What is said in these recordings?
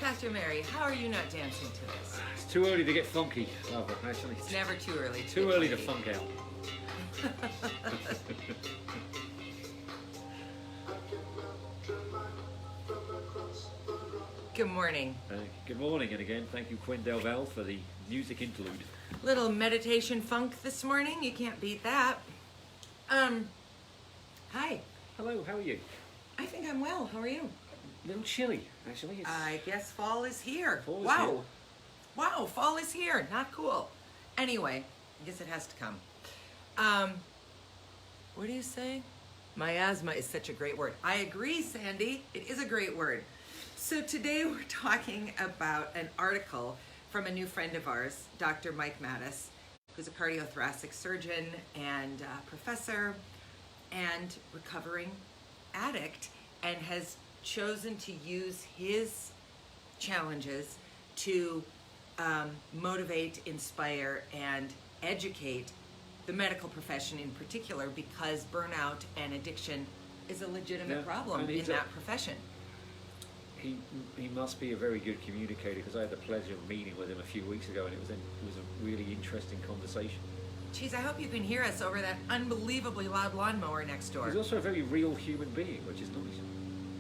Dr. Mary, how are you not dancing to this? It's too early to get funky, actually. It's never too early. Too early to funk out. Good morning. Good morning, and again, thank you, Quinn Delval, for the music interlude. Little meditation funk this morning. You can't beat that. Hi. Hello, how are you? I think I'm well. How are you? A little chilly, actually. I guess fall is here. Fall is wow. here. Wow, fall is here. Not cool. Anyway, I guess it has to come. What do you say? Miasma is such a great word. I agree, Sandy. It is a great word. So today we're talking about an article from a new friend of ours, Dr. Mike Mattis, who's a cardiothoracic surgeon and professor and recovering addict, and has chosen to use his challenges to motivate, inspire, and educate the medical profession in particular, because burnout and addiction is a legitimate problem in that profession. He must be a very good communicator, because I had the pleasure of meeting with him a few weeks ago, and it was a really interesting conversation. Geez, I hope you can hear us over that unbelievably loud lawnmower next door. He's also a very real human being, which is nice.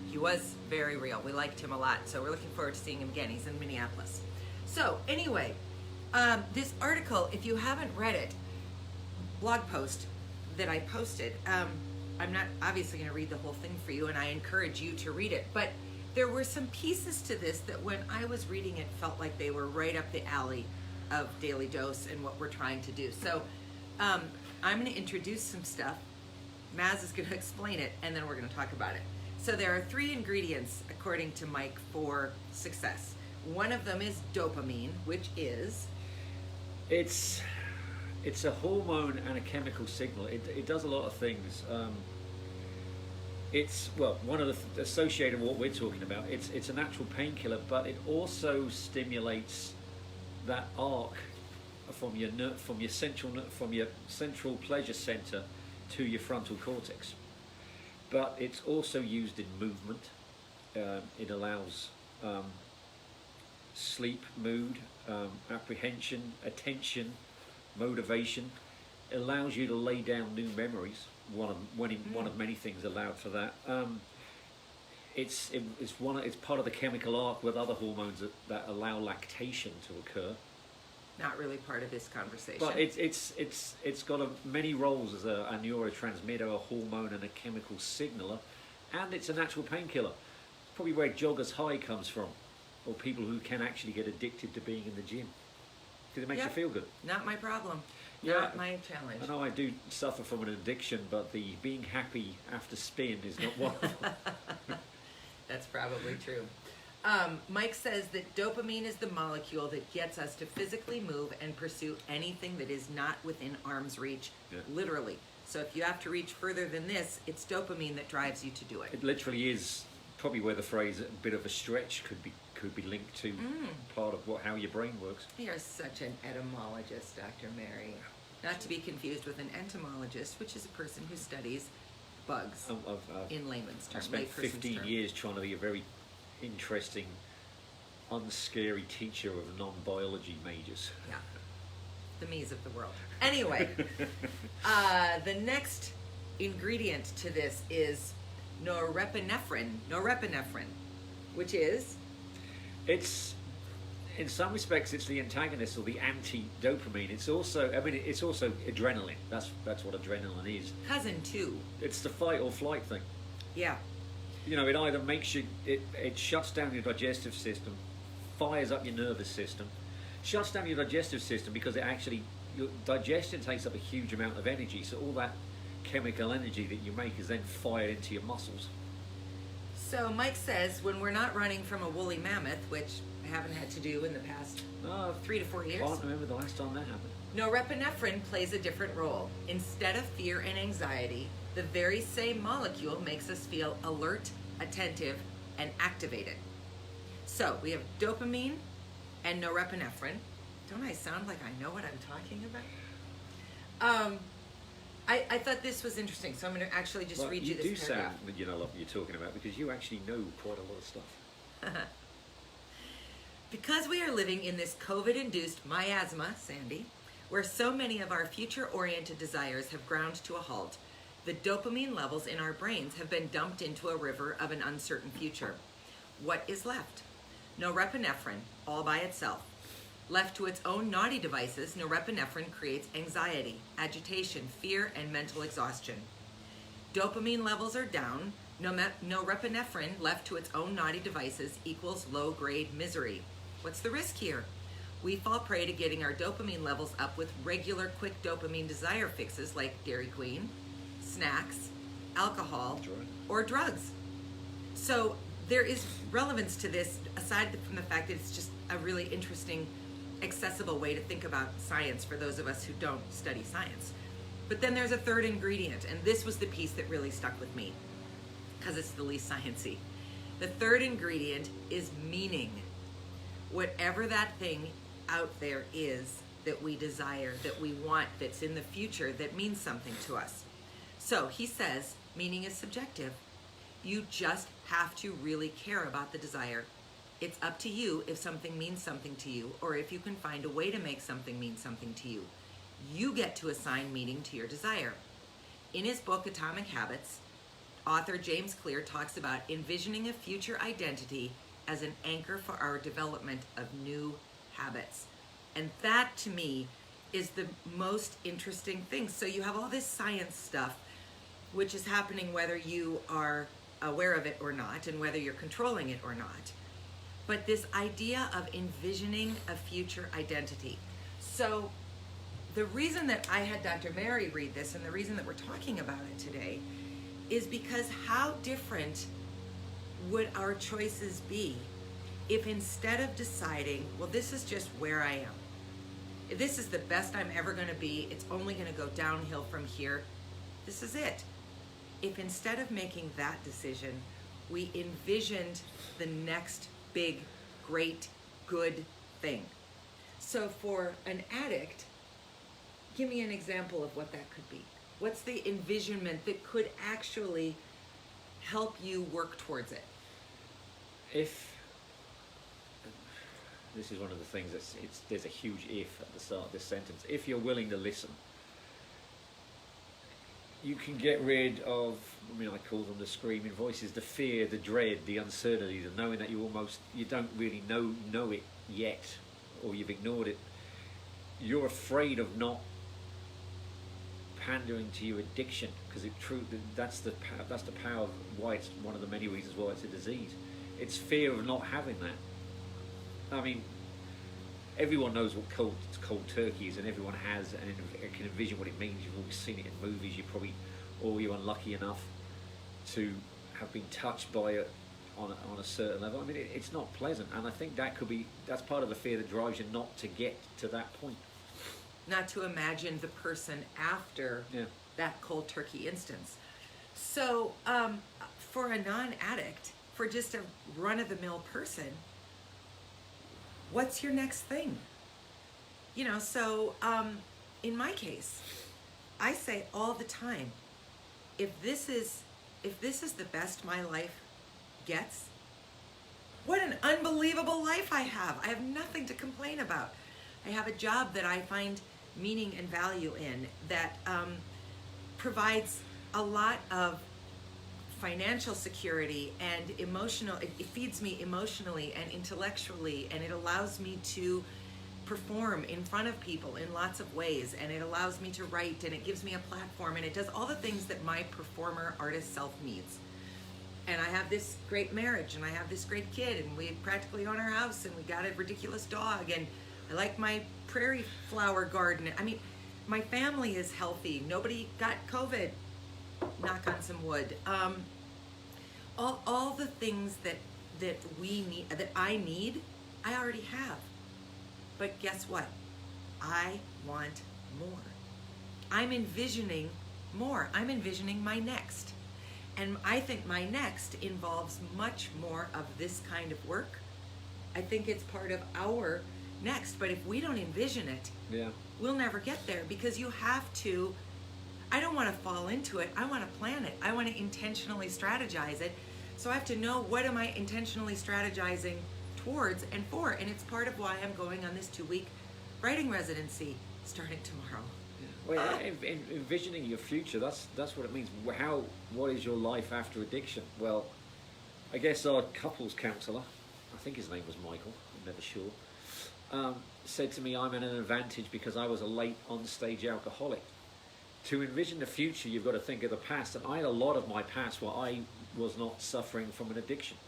He was very real. We liked him a lot, so we're looking forward to seeing him again. He's in Minneapolis. So anyway, this article, if you haven't read it, blog post that I posted, I'm not obviously going to read the whole thing for you, and I encourage you to read it, but there were some pieces to this that when I was reading it felt like they were right up the alley of Daily Dose and what we're trying to do. So I'm going to introduce some stuff. Maz is going to explain it, and then we're going to talk about it. So there are 3 ingredients, according to Mike, for success. One of them is dopamine, which is... It's a hormone and a chemical signal. It does a lot of things. It's, well, one of the associated with what we're talking about. It's a natural painkiller, but it also stimulates that arc from your central pleasure center to your frontal cortex. But it's also used in movement. It allows sleep, mood, apprehension, attention, motivation. It allows you to lay down new memories. One of many things allowed for that. It's part of the chemical arc with other hormones that allow lactation to occur. Not really part of this conversation. But it's got many roles as a neurotransmitter, a hormone, and a chemical signaler, and it's a natural painkiller. Probably where joggers high comes from, or people who can actually get addicted to being in the gym, because it makes you feel good. Not my problem. Yeah, not my challenge. I know I do suffer from an addiction, but the being happy after spin is not one of them. That's probably true. Mike says that dopamine is the molecule that gets us to physically move and pursue anything that is not within arm's reach, literally. So if you have to reach further than this, it's dopamine that drives you to do it. It literally is probably where the phrase "a bit of a stretch" could be linked to part of how your brain works. You're such an etymologist, Dr. Mary. Not to be confused with an entomologist, which is a person who studies bugs in layman's terms. I spent 15 years trying to be a very interesting, unscary teacher of non-biology majors. Yeah, the me's of the world. Anyway, the next ingredient to this is norepinephrine, which is... In some respects, it's the antagonist or the anti-dopamine. It's also adrenaline. That's what adrenaline is. Cousin too. It's the fight or flight thing. Yeah. You know, it either makes you, it shuts down your digestive system, fires up your nervous system, shuts down your digestive system because your digestion takes up a huge amount of energy. So all that chemical energy that you make is then fired into your muscles. So Mike says when we're not running from a woolly mammoth, which I haven't had to do in the past 3 to 4 years. I can't remember the last time that happened. Norepinephrine plays a different role. Instead of fear and anxiety, the very same molecule makes us feel alert, attentive, and activated. So we have dopamine and norepinephrine. Don't I sound like I know what I'm talking about? I thought this was interesting, so I'm going to actually just read you this paragraph. You do sound, you know what you're talking about, because you actually know quite a lot of stuff. Because we are living in this COVID-induced miasma, Sandy, where so many of our future-oriented desires have ground to a halt, the dopamine levels in our brains have been dumped into a river of an uncertain future. What is left? Norepinephrine, all by itself. Left to its own naughty devices, norepinephrine creates anxiety, agitation, fear, and mental exhaustion. Dopamine levels are down. Norepinephrine, left to its own naughty devices, equals low-grade misery. What's the risk here? We fall prey to getting our dopamine levels up with regular quick dopamine desire fixes like Dairy Queen, snacks, alcohol, or drugs. So there is relevance to this, aside from the fact that it's just a really interesting, accessible way to think about science for those of us who don't study science. But then there's a third ingredient, and this was the piece that really stuck with me, because it's the least sciencey. The third ingredient is meaning. Whatever that thing out there is that we desire, that we want, that's in the future, that means something to us. So he says, meaning is subjective. You just have to really care about the desire. It's up to you if something means something to you, or if you can find a way to make something mean something to you. You get to assign meaning to your desire. In his book, Atomic Habits, author James Clear talks about envisioning a future identity as an anchor for our development of new habits. And that, to me, is the most interesting thing. So you have all this science stuff, which is happening whether you are aware of it or not, and whether you're controlling it or not. But this idea of envisioning a future identity. So the reason that I had Dr. Mary read this, and the reason that we're talking about it today, is because how different would our choices be if instead of deciding, well, this is just where I am, this is the best I'm ever going to be, it's only going to go downhill from here, this is it. If instead of making that decision, we envisioned the next big, great, good thing. So for an addict, give me an example of what that could be. What's the envisionment that could actually help you work towards it? If this is one of the things there's a huge if at the start of this sentence. If you're willing to listen, you can get rid of, I call them the screaming voices, the fear, the dread, the uncertainty, the knowing that you don't really know it yet, or you've ignored it. You're afraid of not pandering to your addiction, because that's the power of why it's one of the many reasons why it's a disease. It's fear of not having that. I mean, everyone knows what cold turkey is, and everyone has and can envision what it means. You've always seen it in movies. You're unlucky enough to have been touched by it on a certain level. I mean, it's not pleasant, and I think that's part of the fear that drives you not to get to that point. Not to imagine the person after that cold turkey instance. So for a non-addict, for just a run-of-the-mill person, what's your next thing? So in my case, I say all the time, if this is the best my life gets, what an unbelievable life I have. I have nothing to complain about. I have a job that I find meaning and value in, that provides a lot of financial security and emotional, it feeds me emotionally and intellectually, and it allows me to perform in front of people in lots of ways, and it allows me to write, and it gives me a platform, and it does all the things that my performer artist self needs. And I have this great marriage, and I have this great kid, and we practically own our house, and we got a ridiculous dog, and I like my prairie flower garden. I mean, my family is healthy. Nobody got COVID. Knock on some wood. All the things that we need, that I need, I already have. But guess what? I want more. I'm envisioning more. I'm envisioning my next. And I think my next involves much more of this kind of work. I think it's part of our next. But if we don't envision it, we'll never get there, because you have to. I don't want to fall into it. I want to plan it. I want to intentionally strategize it. So I have to know, what am I intentionally strategizing towards and for. And it's part of why I'm going on this 2-week writing residency starting tomorrow. Well, envisioning your future, that's what it means. What is your life after addiction? Well, I guess our couples counsellor, I think his name was Michael, I'm never sure, said to me, I'm at an advantage because I was a late on-stage alcoholic. To envision the future, you've got to think of the past, and I had a lot of my past where I was not suffering from an addiction.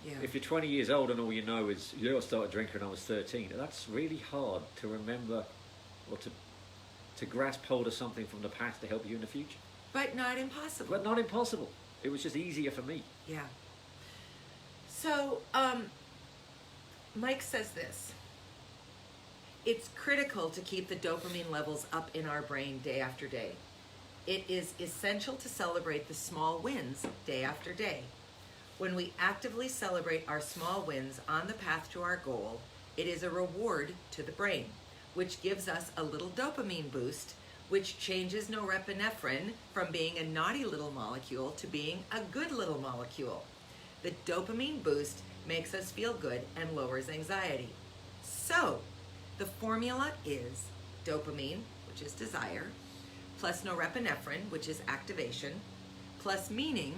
Yeah. If you're 20 years old and all you know is, I started drinking when I was 13, that's really hard to remember or to grasp hold of something from the past to help you in the future. But not impossible. But not impossible. It was just easier for me. Yeah. So, Mike says this. It's critical to keep the dopamine levels up in our brain day after day. It is essential to celebrate the small wins day after day. When we actively celebrate our small wins on the path to our goal, it is a reward to the brain, which gives us a little dopamine boost, which changes norepinephrine from being a naughty little molecule to being a good little molecule. The dopamine boost makes us feel good and lowers anxiety. So, the formula is dopamine, which is desire, plus norepinephrine, which is activation, plus meaning,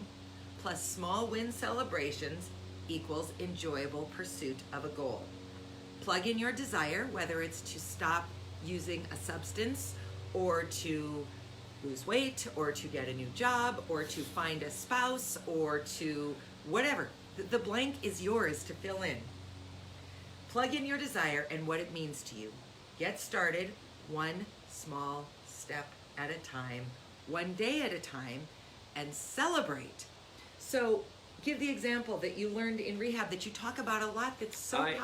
plus small win celebrations equals enjoyable pursuit of a goal. Plug in your desire, whether it's to stop using a substance or to lose weight or to get a new job or to find a spouse or to whatever. The blank is yours to fill in. Plug in your desire and what it means to you. Get started one small step at a time, one day at a time, and celebrate. So give the example that you learned in rehab that you talk about a lot that's so powerful.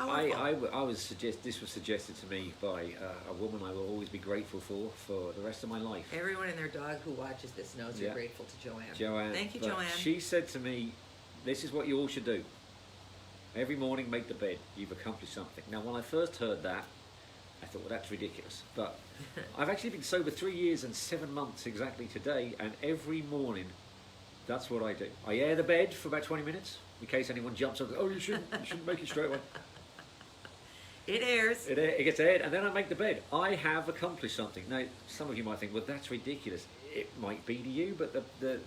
This was suggested to me by a woman I will always be grateful for the rest of my life. Everyone and their dog who watches this knows you're grateful to Joanne. Joanne. Thank you, But Joanne. She said to me, this is what you all should do. Every morning make the bed. You've accomplished something. Now, when I first heard that, I thought, well, that's ridiculous. But I've actually been sober 3 years and 7 months exactly today, and every morning, that's what I do. I air the bed for about 20 minutes, in case anyone jumps up, oh, you shouldn't make it straight away. It airs. It gets aired, and then I make the bed. I have accomplished something. Now, some of you might think, well, that's ridiculous. It might be to you, but the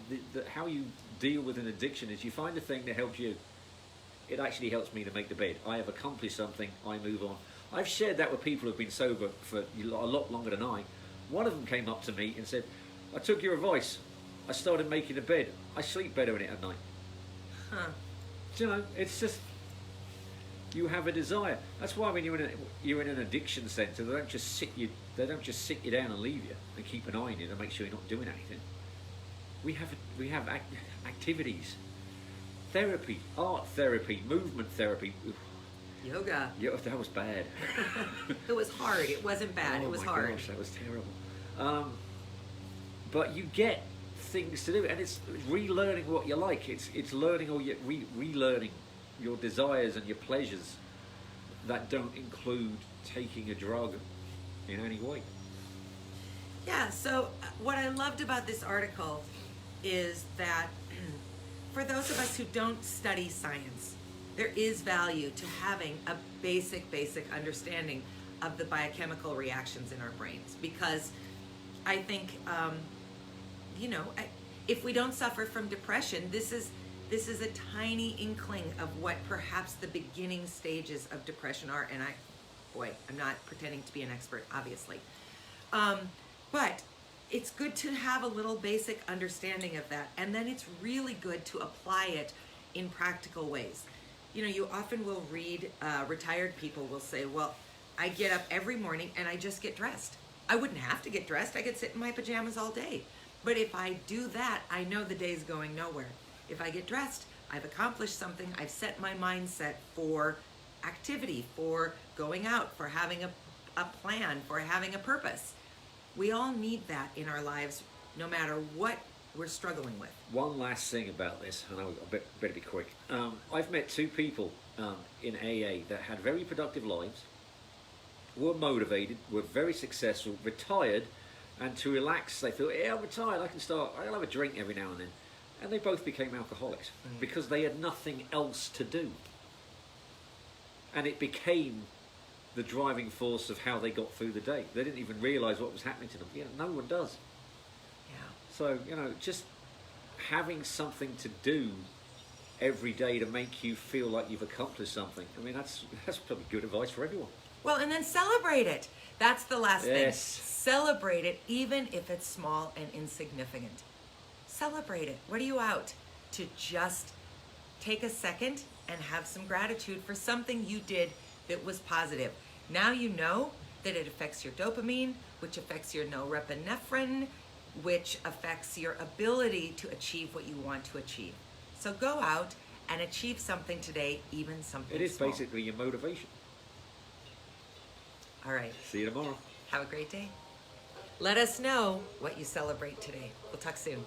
how you deal with an addiction is you find a thing that helps you. It actually helps me to make the bed. I have accomplished something, I move on. I've shared that with people who have been sober for a lot longer than I. One of them came up to me and said, I took your advice. I started making a bed. I sleep better in it at night. Huh. You know, it's just, you have a desire. That's why when you're in an addiction centre, they don't just sit you down and leave you and keep an eye on you to make sure you're not doing anything. We have activities, therapy, art therapy, movement therapy. Yoga. Yeah, that was bad. It was hard. It wasn't bad. It was hard. Oh my gosh, that was terrible. But you get things to do, and it's relearning what you like. It's learning or relearning your desires and your pleasures that don't include taking a drug in any way. Yeah, so what I loved about this article is that for those of us who don't study science, there is value to having a basic understanding of the biochemical reactions in our brains, because I think, if we don't suffer from depression, this is a tiny inkling of what perhaps the beginning stages of depression are. And I'm not pretending to be an expert, obviously. But it's good to have a little basic understanding of that. And then it's really good to apply it in practical ways. You often will read, retired people will say, well, I get up every morning and I just get dressed. I wouldn't have to get dressed. I could sit in my pajamas all day. But if I do that, I know the day's going nowhere. If I get dressed, I've accomplished something. I've set my mindset for activity, for going out, for having a plan, for having a purpose. We all need that in our lives, no matter what we're struggling with. One last thing about this, and I better be quick. I've met two people in AA that had very productive lives, were motivated, were very successful, retired, and to relax, they thought, yeah, I'm retired, I'll have a drink every now and then. And they both became alcoholics because they had nothing else to do. and it became the driving force of how they got through the day. They didn't even realise what was happening to them. No one does. Yeah. So, just having something to do every day to make you feel like you've accomplished something. I mean, that's probably good advice for everyone. Well, and then celebrate it. That's the last thing. Yes. Celebrate it, even if it's small and insignificant. Celebrate it. What are you out to just take a second and have some gratitude for something you did that was positive? Now you know that it affects your dopamine, which affects your norepinephrine, which affects your ability to achieve what you want to achieve. So go out and achieve something today, even something small. It is basically your motivation. All right. See you tomorrow. Have a great day. Let us know what you celebrate today. We'll talk soon.